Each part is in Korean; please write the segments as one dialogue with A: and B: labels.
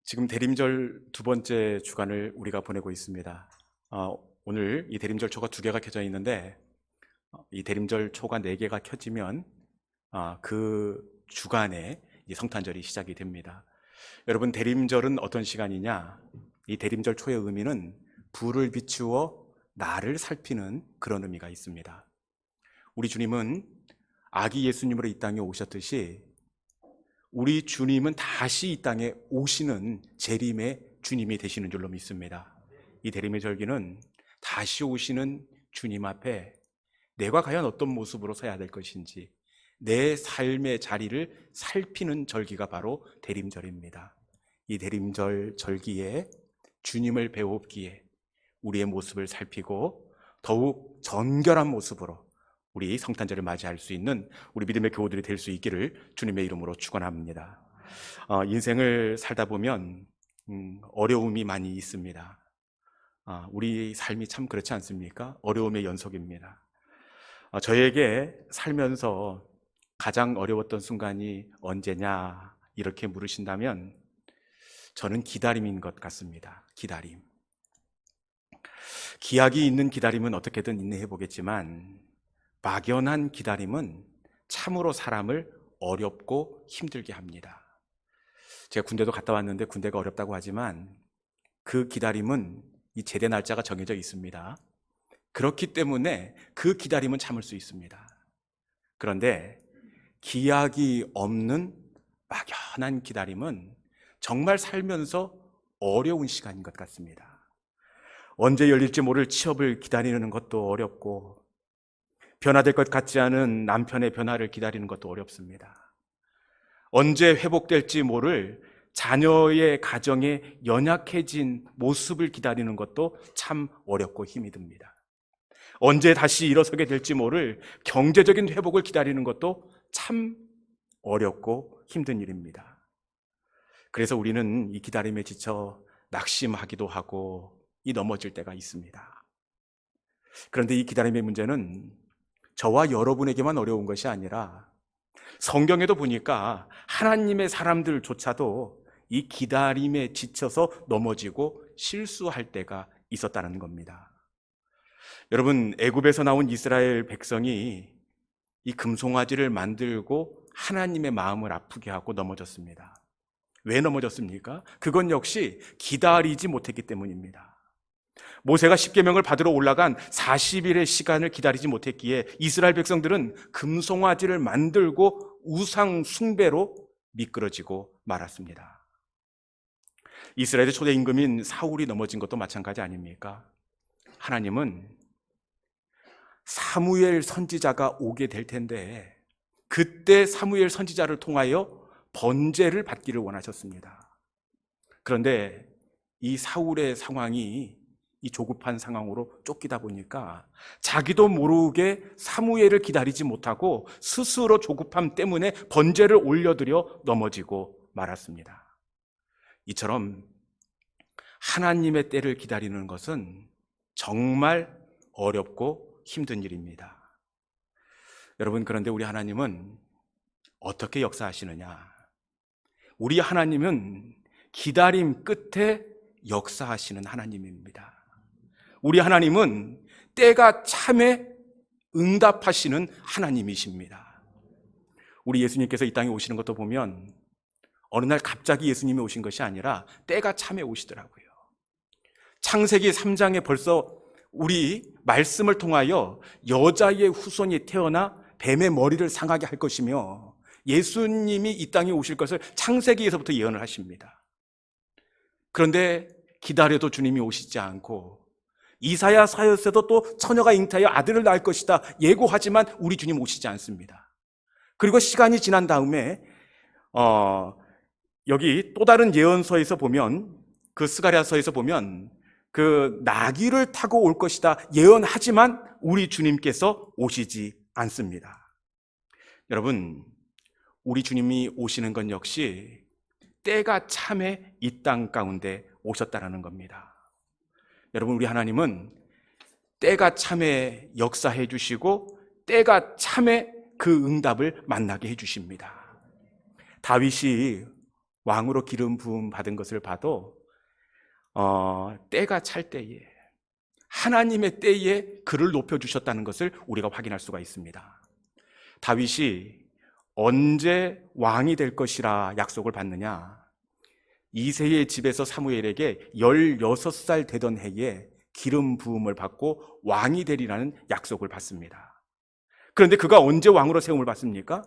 A: 지금 대림절 두 번째 주간을 우리가 보내고 있습니다. 오늘 이 대림절 초가 두 개가 켜져 있는데 이 대림절 초가 네 개가 켜지면 그 주간에 이 성탄절이 시작이 됩니다. 여러분, 대림절은 어떤 시간이냐? 이 대림절 초의 의미는 불을 비추어 나를 살피는 그런 의미가 있습니다. 우리 주님은 아기 예수님으로 이 땅에 오셨듯이 우리 주님은 다시 이 땅에 오시는 재림의 주님이 되시는 줄로 믿습니다. 이 대림의 절기는 다시 오시는 주님 앞에 내가 과연 어떤 모습으로 서야 될 것인지 내 삶의 자리를 살피는 절기가 바로 대림절입니다. 이 대림절 절기에 주님을 배웁기에 우리의 모습을 살피고 더욱 정결한 모습으로 우리 성탄절을 맞이할 수 있는 우리 믿음의 교우들이 될 수 있기를 주님의 이름으로 축원합니다. 인생을 살다 보면 어려움이 많이 있습니다. 우리 삶이 참 그렇지 않습니까? 어려움의 연속입니다. 저에게 살면서 가장 어려웠던 순간이 언제냐 이렇게 물으신다면 저는 기다림인 것 같습니다. 기다림. 기약이 있는 기다림은 어떻게든 인내해 보겠지만 막연한 기다림은 참으로 사람을 어렵고 힘들게 합니다. 제가 군대도 갔다 왔는데 군대가 어렵다고 하지만 그 기다림은 이 제대 날짜가 정해져 있습니다. 그렇기 때문에 그 기다림은 참을 수 있습니다. 그런데 기약이 없는 막연한 기다림은 정말 살면서 어려운 시간인 것 같습니다. 언제 열릴지 모를 취업을 기다리는 것도 어렵고 변화될 것 같지 않은 남편의 변화를 기다리는 것도 어렵습니다. 언제 회복될지 모를 자녀의 가정에 연약해진 모습을 기다리는 것도 참 어렵고 힘이 듭니다. 언제 다시 일어서게 될지 모를 경제적인 회복을 기다리는 것도 참 어렵고 힘든 일입니다. 그래서 우리는 이 기다림에 지쳐 낙심하기도 하고 넘어질 때가 있습니다. 그런데 이 기다림의 문제는 저와 여러분에게만 어려운 것이 아니라 성경에도 보니까 하나님의 사람들조차도 이 기다림에 지쳐서 넘어지고 실수할 때가 있었다는 겁니다. 여러분, 애굽에서 나온 이스라엘 백성이 이 금송아지를 만들고 하나님의 마음을 아프게 하고 넘어졌습니다. 왜 넘어졌습니까? 그건 역시 기다리지 못했기 때문입니다. 모세가 십계명을 받으러 올라간 40일의 시간을 기다리지 못했기에 이스라엘 백성들은 금송아지를 만들고 우상 숭배로 미끄러지고 말았습니다. 이스라엘의 초대 임금인 사울이 넘어진 것도 마찬가지 아닙니까? 하나님은 사무엘 선지자가 오게 될 텐데 그때 사무엘 선지자를 통하여 번제를 받기를 원하셨습니다. 그런데 이 사울의 상황이 이 조급한 상황으로 쫓기다 보니까 자기도 모르게 사무엘을 기다리지 못하고 스스로 조급함 때문에 번제를 올려드려 넘어지고 말았습니다. 이처럼 하나님의 때를 기다리는 것은 정말 어렵고 힘든 일입니다. 여러분, 그런데 우리 하나님은 어떻게 역사하시느냐? 우리 하나님은 기다림 끝에 역사하시는 하나님입니다. 우리 하나님은 때가 참에 응답하시는 하나님이십니다. 우리 예수님께서 이 땅에 오시는 것도 보면 어느 날 갑자기 예수님이 오신 것이 아니라 때가 참에 오시더라고요. 창세기 3장에 벌써 우리 말씀을 통하여 여자의 후손이 태어나 뱀의 머리를 상하게 할 것이며 예수님이 이 땅에 오실 것을 창세기에서부터 예언을 하십니다. 그런데 기다려도 주님이 오시지 않고 이사야 사역에도 또 처녀가 잉태하여 아들을 낳을 것이다 예고하지만 우리 주님 오시지 않습니다. 그리고 시간이 지난 다음에 여기 또 다른 예언서에서 보면 그 스가랴서에서 보면 그 나귀를 타고 올 것이다 예언하지만 우리 주님께서 오시지 않습니다. 여러분, 우리 주님이 오시는 건 역시 때가 참에 이 땅 가운데 오셨다라는 겁니다. 여러분, 우리 하나님은 때가 참에 역사해 주시고 때가 참에 그 응답을 만나게 해 주십니다. 다윗이 왕으로 기름 부음 받은 것을 봐도 때가 찰 때에, 하나님의 때에 그를 높여주셨다는 것을 우리가 확인할 수가 있습니다. 다윗이 언제 왕이 될 것이라 약속을 받느냐? 이새의 집에서 사무엘에게 16살 되던 해에 기름 부음을 받고 왕이 되리라는 약속을 받습니다. 그런데 그가 언제 왕으로 세움을 받습니까?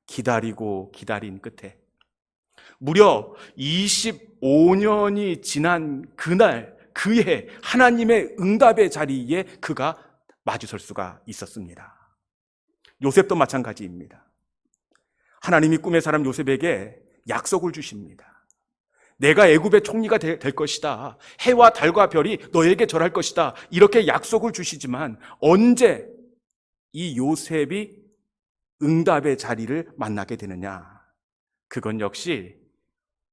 A: 기다리고 기다린 끝에 무려 25년이 지난 그날, 그해 하나님의 응답의 자리에 그가 마주설 수가 있었습니다. 요셉도 마찬가지입니다. 하나님이 꿈의 사람 요셉에게 약속을 주십니다. 내가 애굽의 총리가 될 것이다. 해와 달과 별이 너에게 절할 것이다. 이렇게 약속을 주시지만 언제 이 요셉이 응답의 자리를 만나게 되느냐? 그건 역시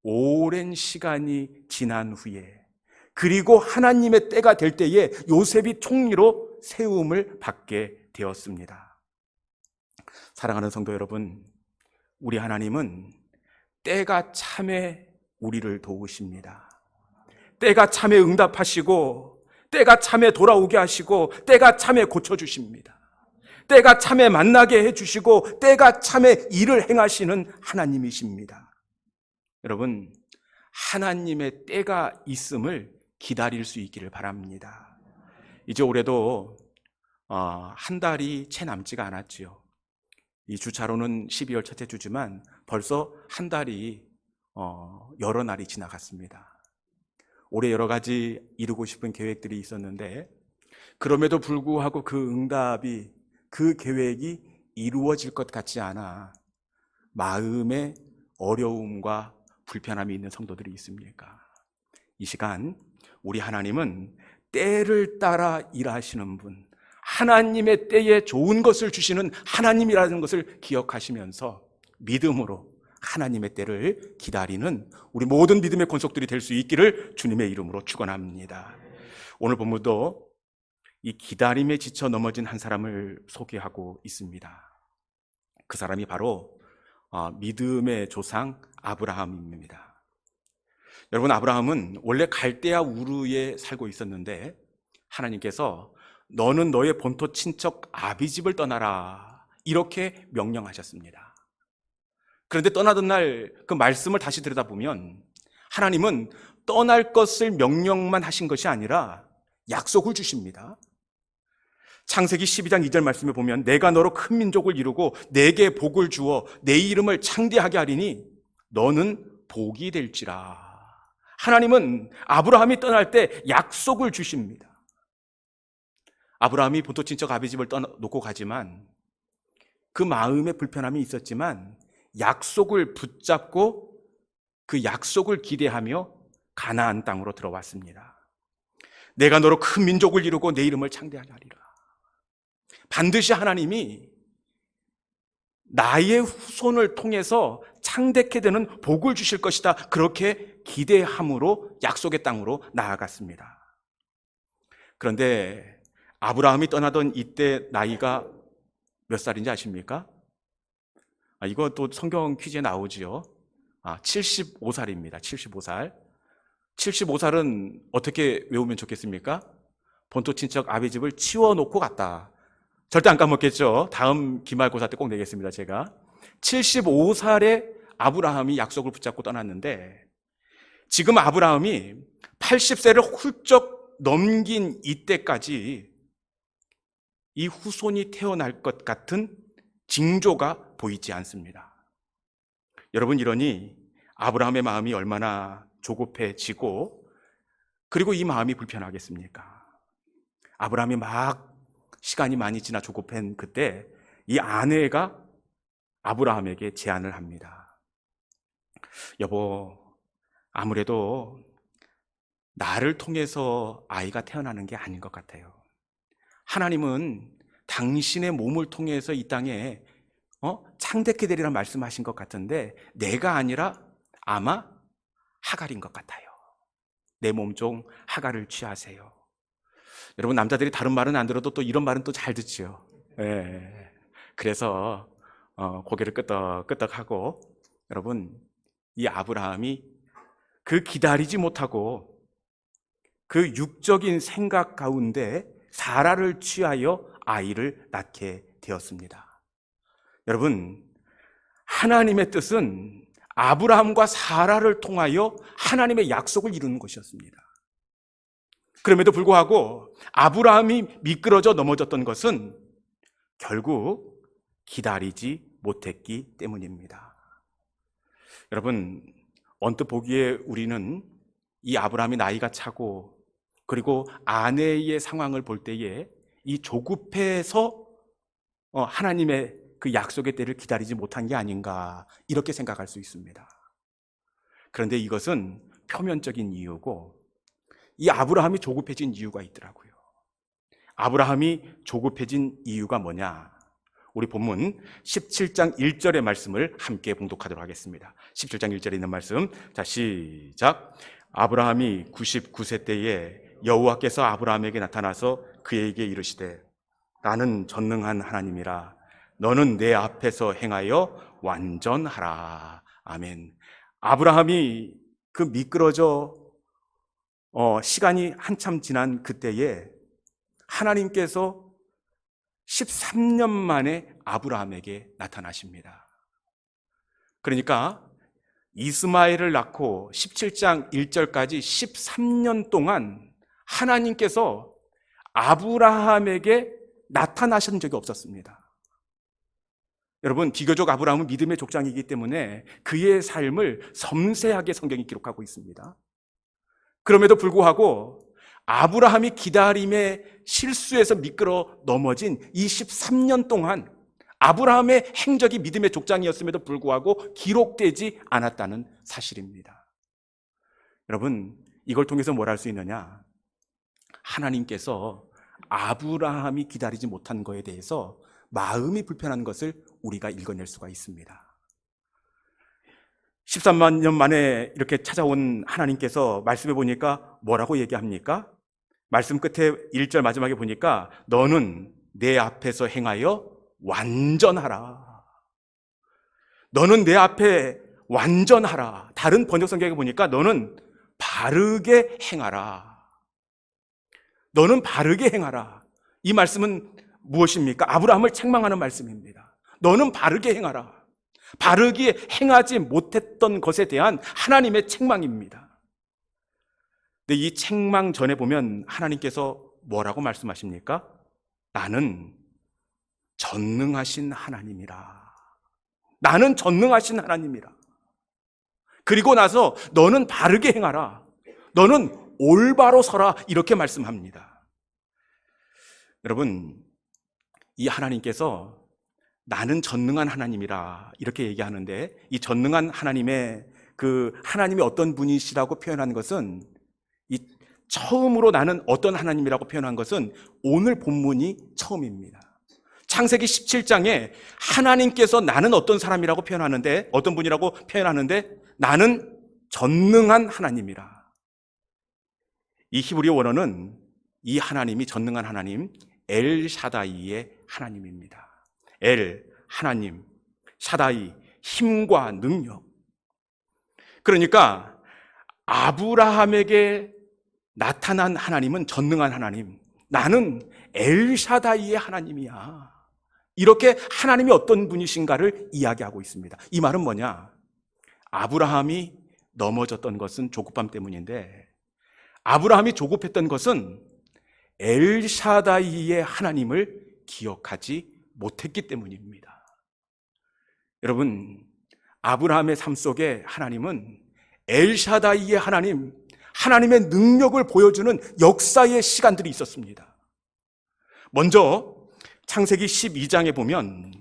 A: 오랜 시간이 지난 후에, 그리고 하나님의 때가 될 때에 요셉이 총리로 세움을 받게 되었습니다. 사랑하는 성도 여러분, 우리 하나님은 때가 참에 우리를 도우십니다. 때가 참에 응답하시고, 때가 참에 돌아오게 하시고, 때가 참에 고쳐주십니다. 때가 참에 만나게 해주시고, 때가 참에 일을 행하시는 하나님이십니다. 여러분, 하나님의 때가 있음을 기다릴 수 있기를 바랍니다. 이제 올해도 한 달이 채 남지가 않았지요. 이 주차로는 12월 첫째 주지만 벌써 한 달이 여러 날이 지나갔습니다. 올해 여러 가지 이루고 싶은 계획들이 있었는데, 그럼에도 불구하고 그 응답이, 그 계획이 이루어질 것 같지 않아 마음에 어려움과 불편함이 있는 성도들이 있습니까? 이 시간 우리 하나님은 때를 따라 일하시는 분, 하나님의 때에 좋은 것을 주시는 하나님이라는 것을 기억하시면서 믿음으로 하나님의 때를 기다리는 우리 모든 믿음의 권속들이 될 수 있기를 주님의 이름으로 축원합니다. 오늘 본문도 이 기다림에 지쳐 넘어진 한 사람을 소개하고 있습니다. 그 사람이 바로 믿음의 조상 아브라함입니다. 여러분, 아브라함은 원래 갈대아 우르에 살고 있었는데 하나님께서 너는 너의 본토 친척 아비집을 떠나라, 이렇게 명령하셨습니다. 그런데 떠나던 날 그 말씀을 다시 들여다보면 하나님은 떠날 것을 명령만 하신 것이 아니라 약속을 주십니다. 창세기 12장 2절 말씀에 보면 내가 너로 큰 민족을 이루고 내게 복을 주어 내 이름을 창대하게 하리니 너는 복이 될지라. 하나님은 아브라함이 떠날 때 약속을 주십니다. 아브라함이 본토 친척 아비집을 놓고 가지만 그 마음에 불편함이 있었지만 약속을 붙잡고 그 약속을 기대하며 가나안 땅으로 들어왔습니다. 내가 너로 큰 민족을 이루고 내 이름을 창대하게 하리라. 반드시 하나님이 나의 후손을 통해서 창대케 되는 복을 주실 것이다, 그렇게 기대함으로 약속의 땅으로 나아갔습니다. 그런데 아브라함이 떠나던 이때 나이가 몇 살인지 아십니까? 이거 또 성경 퀴즈에 나오지요. 75살입니다. 75살. 75살은 어떻게 외우면 좋겠습니까? 본토 친척 아비집을 치워놓고 갔다. 절대 안 까먹겠죠. 다음 기말고사 때 꼭 내겠습니다, 제가. 75살에 아브라함이 약속을 붙잡고 떠났는데, 지금 아브라함이 80세를 훌쩍 넘긴 이때까지 이 후손이 태어날 것 같은 징조가 보이지 않습니다. 여러분, 이러니 아브라함의 마음이 얼마나 조급해지고, 그리고 이 마음이 불편하겠습니까? 아브라함이 막 시간이 많이 지나 조급한 그때 이 아내가 아브라함에게 제안을 합니다. 여보, 아무래도 나를 통해서 아이가 태어나는 게 아닌 것 같아요. 하나님은 당신의 몸을 통해서 이 땅에 창대케 되리라 말씀하신 것 같은데 내가 아니라 아마 하갈인 것 같아요. 내 몸종 하갈을 취하세요. 여러분, 남자들이 다른 말은 안 들어도 또 이런 말은 또 잘 듣지요. 그래서 고개를 끄덕끄덕하고, 여러분, 이 아브라함이 그 기다리지 못하고 그 육적인 생각 가운데 사라를 취하여 아이를 낳게 되었습니다. 여러분, 하나님의 뜻은 아브라함과 사라를 통하여 하나님의 약속을 이루는 것이었습니다. 그럼에도 불구하고 아브라함이 미끄러져 넘어졌던 것은 결국 기다리지 못했기 때문입니다. 여러분, 언뜻 보기에 우리는 이 아브라함이 나이가 차고 그리고 아내의 상황을 볼 때에 이 조급해서 하나님의 그 약속의 때를 기다리지 못한 게 아닌가 이렇게 생각할 수 있습니다. 그런데 이것은 표면적인 이유고 이 아브라함이 조급해진 이유가 있더라고요. 아브라함이 조급해진 이유가 뭐냐? 우리 본문 17장 1절의 말씀을 함께 봉독하도록 하겠습니다. 17장 1절에 있는 말씀, 자 시작. 아브라함이 99세 때에 여호와께서 아브라함에게 나타나서 그에게 이르시되 나는 전능한 하나님이라 너는 내 앞에서 행하여 완전하라. 아멘. 아브라함이 그 미끄러져 시간이 한참 지난 그때에 하나님께서 13년 만에 아브라함에게 나타나십니다. 그러니까 이스마엘을 낳고 17장 1절까지 13년 동안 하나님께서 아브라함에게 나타나신 적이 없었습니다. 여러분, 비교적 아브라함은 믿음의 족장이기 때문에 그의 삶을 섬세하게 성경이 기록하고 있습니다. 그럼에도 불구하고 아브라함이 기다림의 실수에서 미끄러 넘어진 이 13년 동안 아브라함의 행적이 믿음의 족장이었음에도 불구하고 기록되지 않았다는 사실입니다. 여러분, 이걸 통해서 뭘 할 수 있느냐? 하나님께서 아브라함이 기다리지 못한 것에 대해서 마음이 불편한 것을 우리가 읽어낼 수가 있습니다. 13만 년 만에 이렇게 찾아온 하나님께서 말씀해 보니까 뭐라고 얘기합니까? 말씀 끝에 1절 마지막에 보니까 너는 내 앞에서 행하여 완전하라. 너는 내 앞에 완전하라. 다른 번역 성경에 보니까 너는 바르게 행하라. 너는 바르게 행하라. 이 말씀은 무엇입니까? 아브라함을 책망하는 말씀입니다. 너는 바르게 행하라. 바르게 행하지 못했던 것에 대한 하나님의 책망입니다. 근데 이 책망 전에 보면 하나님께서 뭐라고 말씀하십니까? 나는 전능하신 하나님이라. 나는 전능하신 하나님이라. 그리고 나서 너는 바르게 행하라. 너는 올바로 서라. 이렇게 말씀합니다. 여러분, 이 하나님께서 나는 전능한 하나님이라 이렇게 얘기하는데 이 전능한 하나님의 하나님이 어떤 분이시라고 표현한 것은 이 처음으로 나는 어떤 하나님이라고 표현한 것은 오늘 본문이 처음입니다. 창세기 17장에 하나님께서 나는 어떤 사람이라고 표현하는데 어떤 분이라고 표현하는데 나는 전능한 하나님이라. 이 히브리 원어는 이 하나님이 전능한 하나님 엘샤다이의 하나님입니다. 엘, 하나님, 샤다이, 힘과 능력. 그러니까 아브라함에게 나타난 하나님은 전능한 하나님, 나는 엘샤다이의 하나님이야. 이렇게 하나님이 어떤 분이신가를 이야기하고 있습니다. 이 말은 뭐냐? 아브라함이 넘어졌던 것은 조급함 때문인데 아브라함이 조급했던 것은 엘샤다이의 하나님을 기억하지 못했기 때문입니다. 여러분, 아브라함의 삶 속에 하나님은 엘샤다이의 하나님, 하나님의 능력을 보여주는 역사의 시간들이 있었습니다. 먼저 창세기 12장에 보면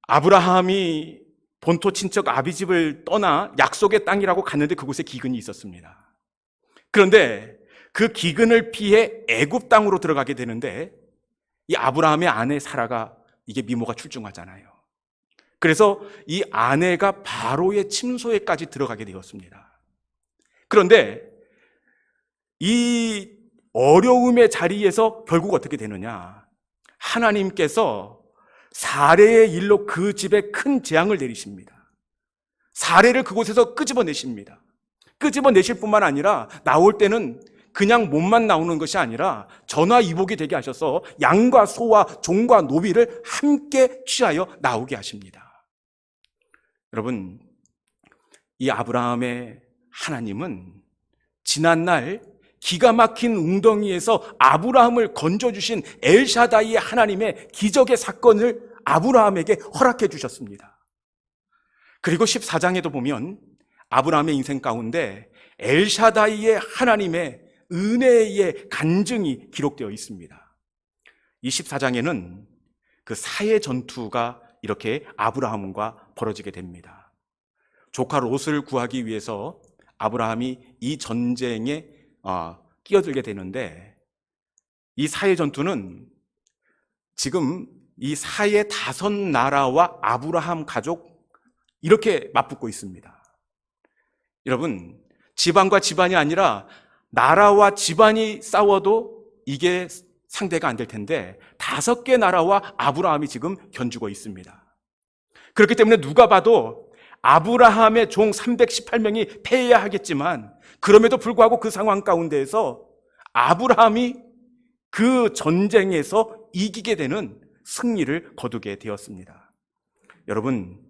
A: 아브라함이 본토 친척 아비집을 떠나 약속의 땅이라고 갔는데 그곳에 기근이 있었습니다. 그런데 그 기근을 피해 애굽 땅으로 들어가게 되는데 이 아브라함의 아내 사라가 이게 미모가 출중하잖아요. 그래서 이 아내가 바로의 침소에까지 들어가게 되었습니다. 그런데 이 어려움의 자리에서 결국 어떻게 되느냐? 하나님께서 사례의 일로 그 집에 큰 재앙을 내리십니다. 사례를 그곳에서 끄집어내십니다. 끄집어내실 뿐만 아니라 나올 때는 그냥 몸만 나오는 것이 아니라 전화위복이 되게 하셔서 양과 소와 종과 노비를 함께 취하여 나오게 하십니다. 여러분, 이 아브라함의 하나님은 지난날 기가 막힌 웅덩이에서 아브라함을 건져주신 엘샤다이의 하나님의 기적의 사건을 아브라함에게 허락해 주셨습니다. 그리고 14장에도 보면 아브라함의 인생 가운데 엘샤다이의 하나님의 은혜의 간증이 기록되어 있습니다. 이 14장에는 그 사해 전투가 이렇게 아브라함과 벌어지게 됩니다. 조카 롯을 구하기 위해서 아브라함이 이 전쟁에 끼어들게 되는데, 이 사해 전투는 지금 이 사해 5나라와 아브라함 가족 이렇게 맞붙고 있습니다. 여러분, 집안과 집안이 아니라 나라와 집안이 싸워도 이게 상대가 안 될 텐데 5개 나라와 아브라함이 지금 견주고 있습니다. 그렇기 때문에 누가 봐도 아브라함의 종 318명이 패해야 하겠지만, 그럼에도 불구하고 그 상황 가운데에서 아브라함이 그 전쟁에서 이기게 되는 승리를 거두게 되었습니다. 여러분,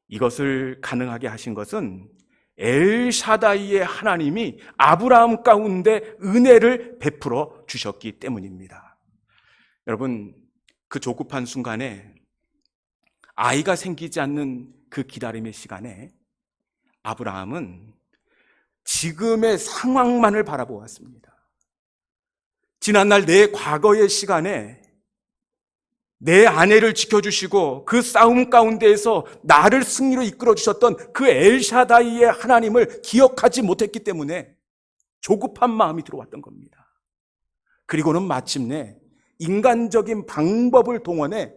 A: 이것을 가능하게 하신 것은 엘샤다이의 하나님이 아브라함 가운데 은혜를 베풀어 주셨기 때문입니다. 여러분, 그 조급한 순간에 아이가 생기지 않는 그 기다림의 시간에 아브라함은 지금의 상황만을 바라보았습니다. 지난날 내 과거의 시간에 내 아내를 지켜주시고 그 싸움 가운데에서 나를 승리로 이끌어 주셨던 그 엘샤다이의 하나님을 기억하지 못했기 때문에 조급한 마음이 들어왔던 겁니다. 그리고는 마침내 인간적인 방법을 동원해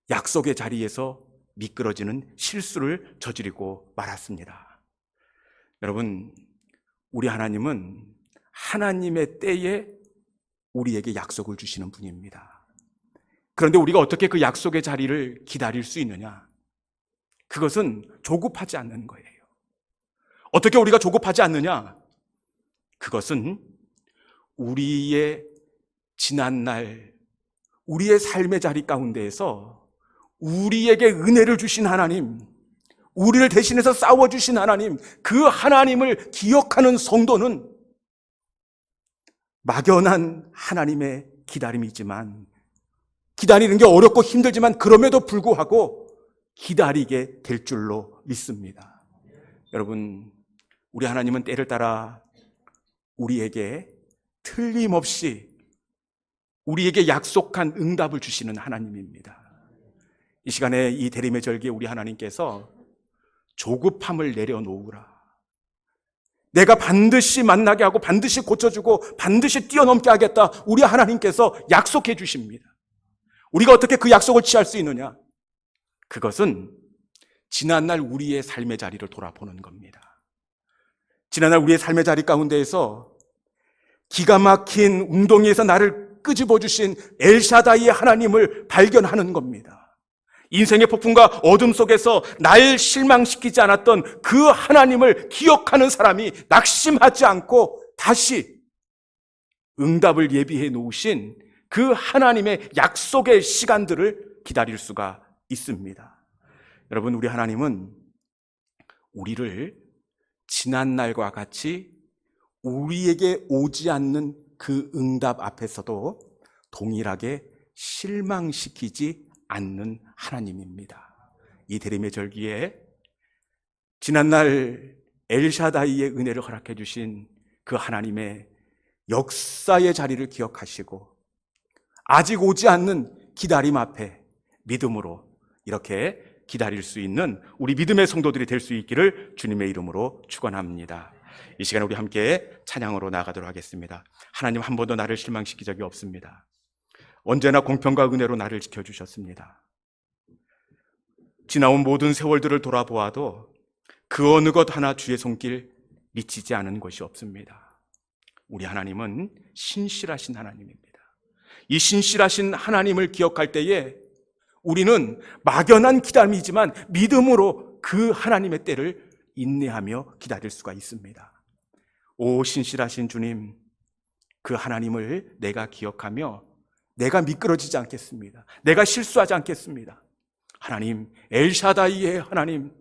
A: 약속의 자리에서 미끄러지는 실수를 저지르고 말았습니다. 여러분, 우리 하나님은 하나님의 때에 우리에게 약속을 주시는 분입니다. 그런데 우리가 어떻게 그 약속의 자리를 기다릴 수 있느냐? 그것은 조급하지 않는 거예요. 어떻게 우리가 조급하지 않느냐? 그것은 우리의 지난날, 우리의 삶의 자리 가운데에서 우리에게 은혜를 주신 하나님, 우리를 대신해서 싸워주신 하나님, 그 하나님을 기억하는 성도는 막연한 하나님의 기다림이지만, 기다리는 게 어렵고 힘들지만 그럼에도 불구하고 기다리게 될 줄로 믿습니다. 여러분, 우리 하나님은 때를 따라 우리에게 틀림없이 우리에게 약속한 응답을 주시는 하나님입니다. 이 시간에 이 대림의 절기에 우리 하나님께서 조급함을 내려놓으라, 내가 반드시 만나게 하고 반드시 고쳐주고 반드시 뛰어넘게 하겠다, 우리 하나님께서 약속해 주십니다. 우리가 어떻게 그 약속을 취할 수 있느냐? 그것은 지난날 우리의 삶의 자리를 돌아보는 겁니다. 지난날 우리의 삶의 자리 가운데에서 기가 막힌 웅덩이에서 나를 끄집어 주신 엘샤다이의 하나님을 발견하는 겁니다. 인생의 폭풍과 어둠 속에서 날 실망시키지 않았던 그 하나님을 기억하는 사람이 낙심하지 않고 다시 응답을 예비해 놓으신 그 하나님의 약속의 시간들을 기다릴 수가 있습니다. 여러분, 우리 하나님은 우리를 지난날과 같이 우리에게 오지 않는 그 응답 앞에서도 동일하게 실망시키지 않는 하나님입니다. 이 대림의 절기에 지난날 엘샤다이의 은혜를 허락해 주신 그 하나님의 역사의 자리를 기억하시고 아직 오지 않는 기다림 앞에 믿음으로 이렇게 기다릴 수 있는 우리 믿음의 성도들이 될 수 있기를 주님의 이름으로 축원합니다. 이 시간에 우리 함께 찬양으로 나아가도록 하겠습니다. 하나님, 한 번도 나를 실망시킨 적이 없습니다. 언제나 공평과 은혜로 나를 지켜주셨습니다. 지나온 모든 세월들을 돌아보아도 그 어느 것 하나 주의 손길 미치지 않은 것이 없습니다. 우리 하나님은 신실하신 하나님입니다. 이 신실하신 하나님을 기억할 때에 우리는 막연한 기다림이지만 믿음으로 그 하나님의 때를 인내하며 기다릴 수가 있습니다. 오 신실하신 주님, 그 하나님을 내가 기억하며 내가 미끄러지지 않겠습니다. 내가 실수하지 않겠습니다. 하나님, 엘샤다이의 하나님,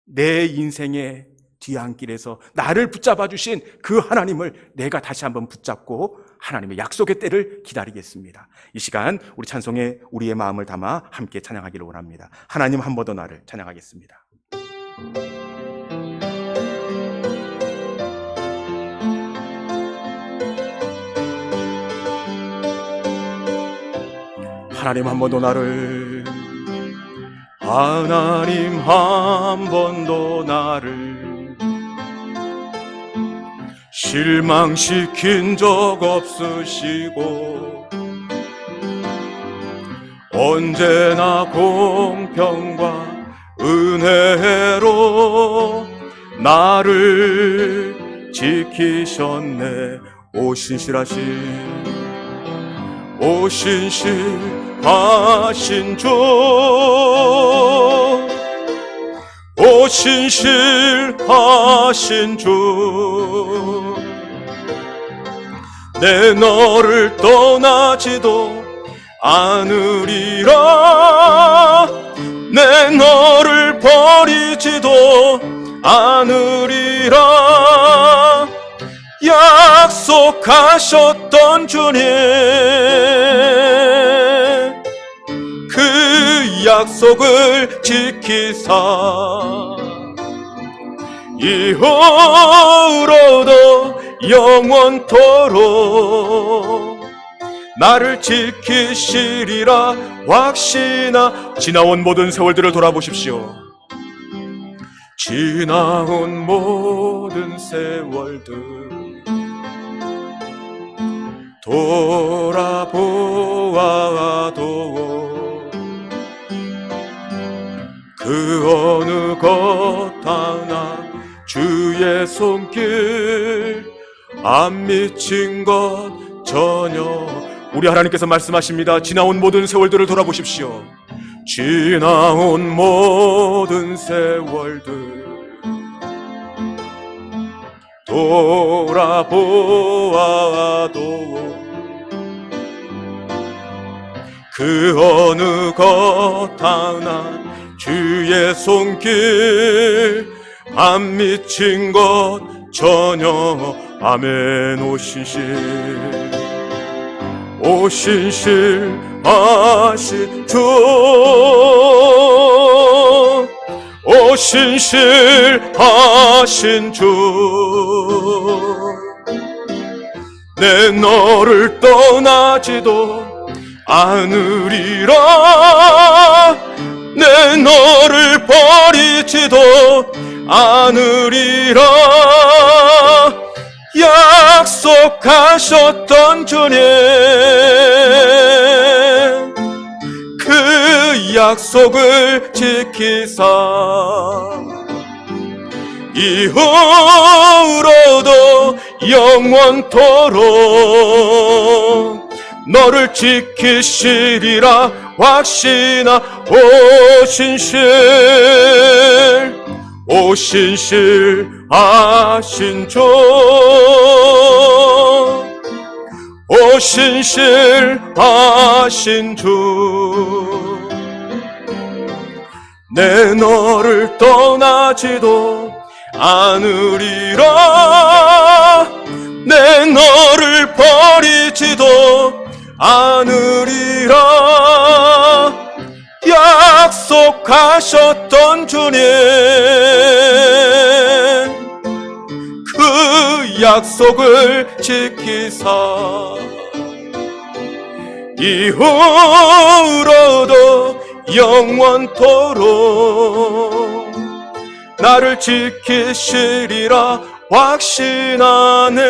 A: 내 인생의 뒤안길에서 나를 붙잡아 주신 그 하나님을 내가 다시 한번 붙잡고 하나님의 약속의 때를 기다리겠습니다. 이 시간 우리 찬송에 우리의 마음을 담아 함께 찬양하기를 원합니다. 하나님 한 번 더 나를 찬양하겠습니다. 하나님 한 번 더 나를, 하나님 한 번 더 나를 실망시킨 적 없으시고 언제나 공평과 은혜로 나를 지키셨네. 오 신실하신, 오 신실하신 주, 오 신실하신 주, 내 너를 떠나지도 않으리라, 내 너를 버리지도 않으리라. 약속하셨던 주님, 그 약속을 지키사 이후로도 영원토록 나를 지키시리라 확신하. 지나온 모든 세월들을 돌아보십시오. 지나온 모든 세월들 돌아보아도 그 어느 것 하나 주의 손길 안 미친 것 전혀. 우리 하나님께서 말씀하십니다. 지나온 모든 세월들을 돌아보십시오. 지나온 모든 세월들 돌아보아도 그 어느 것 하나 주의 손길 안 미친 것 전혀. 아멘. 오 신실, 오 신실하신 주, 오 신실하신 주, 내 너를 떠나지도 않으리라, 내 너를 버리지도 않으리라. 약속하셨던 주님, 그 약속을 지키사 이후로도 영원토록 너를 지키시리라 확신하. 오 신실, 오 신실하신 주, 오 신실하신 주, 내 너를 떠나지도 않으리라, 내 너를 버리지도 않으리라. 약속하셨던 주님, 그 약속을 지키사 이후로도 영원토록 나를 지키시리라 확신하네.